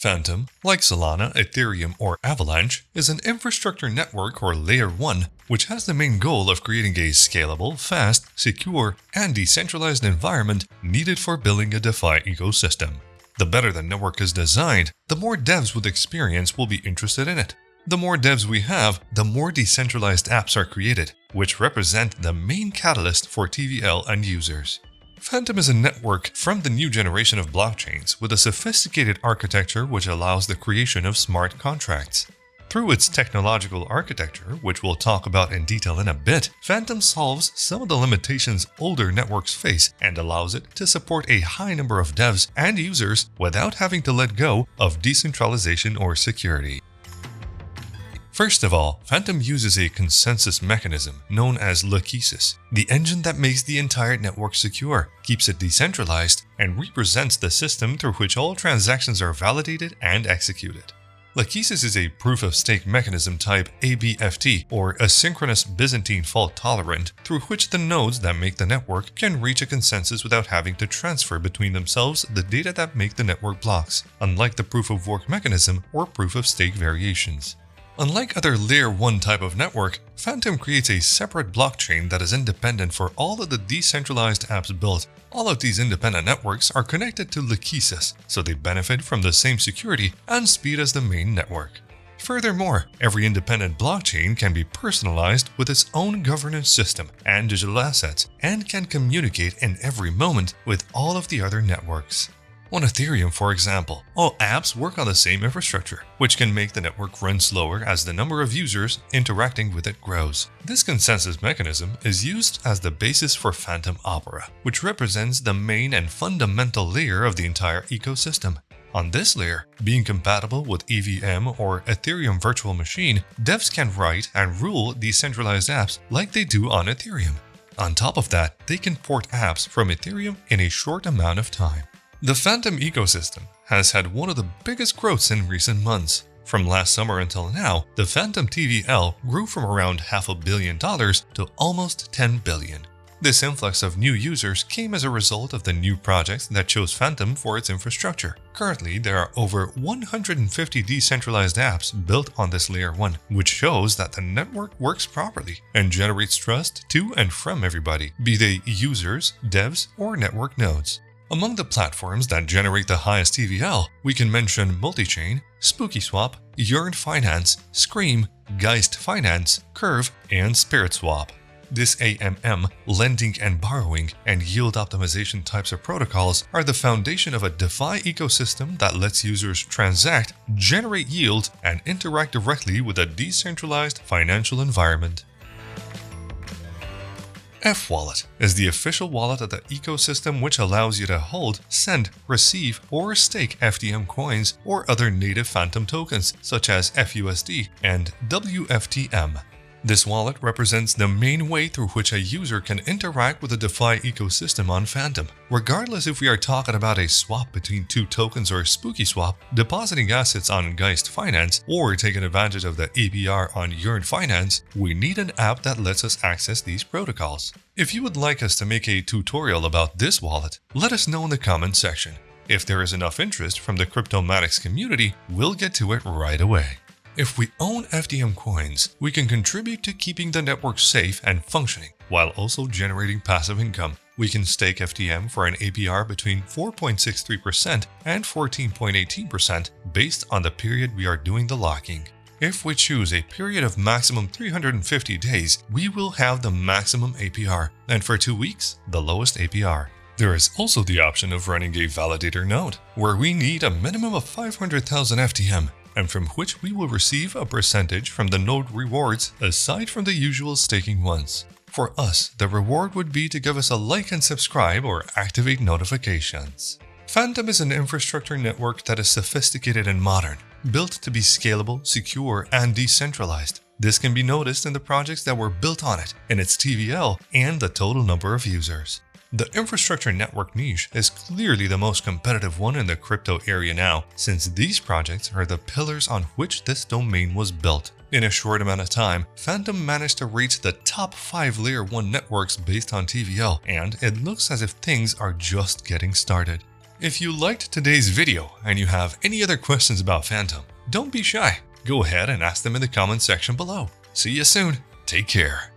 Fantom, like Solana, Ethereum, or Avalanche, is an infrastructure network or Layer 1 which has the main goal of creating a scalable, fast, secure, and decentralized environment needed for building a DeFi ecosystem. The better the network is designed, the more devs with experience will be interested in it. The more devs we have, the more decentralized apps are created, which represent the main catalyst for TVL and users. Fantom is a network from the new generation of blockchains with a sophisticated architecture which allows the creation of smart contracts. Through its technological architecture, which we'll talk about in detail in a bit, Fantom solves some of the limitations older networks face and allows it to support a high number of devs and users without having to let go of decentralization or security. First of all, Fantom uses a consensus mechanism known as Lachesis, the engine that makes the entire network secure, keeps it decentralized, and represents the system through which all transactions are validated and executed. Lachesis is a proof-of-stake mechanism type ABFT, or asynchronous Byzantine fault tolerant, through which the nodes that make the network can reach a consensus without having to transfer between themselves the data that make the network blocks, unlike the proof-of-work mechanism or proof-of-stake variations. Unlike other Layer 1 type of network, Fantom creates a separate blockchain that is independent for all of the decentralized apps built. All of these independent networks are connected to Lachesis, so they benefit from the same security and speed as the main network. Furthermore, every independent blockchain can be personalized with its own governance system and digital assets, and can communicate in every moment with all of the other networks. On Ethereum, for example, all apps work on the same infrastructure, which can make the network run slower as the number of users interacting with it grows. This consensus mechanism is used as the basis for Fantom Opera, which represents the main and fundamental layer of the entire ecosystem. On this layer, being compatible with EVM or Ethereum Virtual Machine, devs can write and rule decentralized apps like they do on Ethereum. On top of that, they can port apps from Ethereum in a short amount of time. The Fantom ecosystem has had one of the biggest growths in recent months. From last summer until now, the Fantom TVL grew from around $500 million to almost $10 billion. This influx of new users came as a result of the new projects that chose Fantom for its infrastructure. Currently, there are over 150 decentralized apps built on this Layer 1, which shows that the network works properly and generates trust to and from everybody, be they users, devs, or network nodes. Among the platforms that generate the highest TVL, we can mention Multichain, SpookySwap, Yearn Finance, Scream, Geist Finance, Curve, and SpiritSwap. This AMM, lending and borrowing, and yield optimization types of protocols are the foundation of a DeFi ecosystem that lets users transact, generate yield, and interact directly with a decentralized financial environment. fWallet is the official wallet of the ecosystem which allows you to hold, send, receive, or stake FTM coins or other native Fantom tokens such as FUSD and WFTM. This wallet represents the main way through which a user can interact with the DeFi ecosystem on Fantom. Regardless if we are talking about a swap between two tokens or SpookySwap, depositing assets on Geist Finance, or taking advantage of the APR on Yearn Finance, we need an app that lets us access these protocols. If you would like us to make a tutorial about this wallet, let us know in the comment section. If there is enough interest from the Cryptomatics community, we'll get to it right away. If we own FTM coins, we can contribute to keeping the network safe and functioning, while also generating passive income. We can stake FTM for an APR between 4.63% and 14.18% based on the period we are doing the locking. If we choose a period of maximum 350 days, we will have the maximum APR, and for 2 weeks, the lowest APR. There is also the option of running a validator node, where we need a minimum of 500,000 FTM, and from which we will receive a percentage from the node rewards aside from the usual staking ones. For us, the reward would be to give us a like and subscribe or activate notifications. Fantom is an infrastructure network that is sophisticated and modern, built to be scalable, secure, and decentralized. This can be noticed in the projects that were built on it, in its TVL, and the total number of users. The infrastructure network niche is clearly the most competitive one in the crypto area now, since these projects are the pillars on which this domain was built. In a short amount of time, Fantom managed to reach the top 5 Layer 1 networks based on TVL, and it looks as if things are just getting started. If you liked today's video and you have any other questions about Fantom, don't be shy. Go ahead and ask them in the comment section below. See you soon. Take care.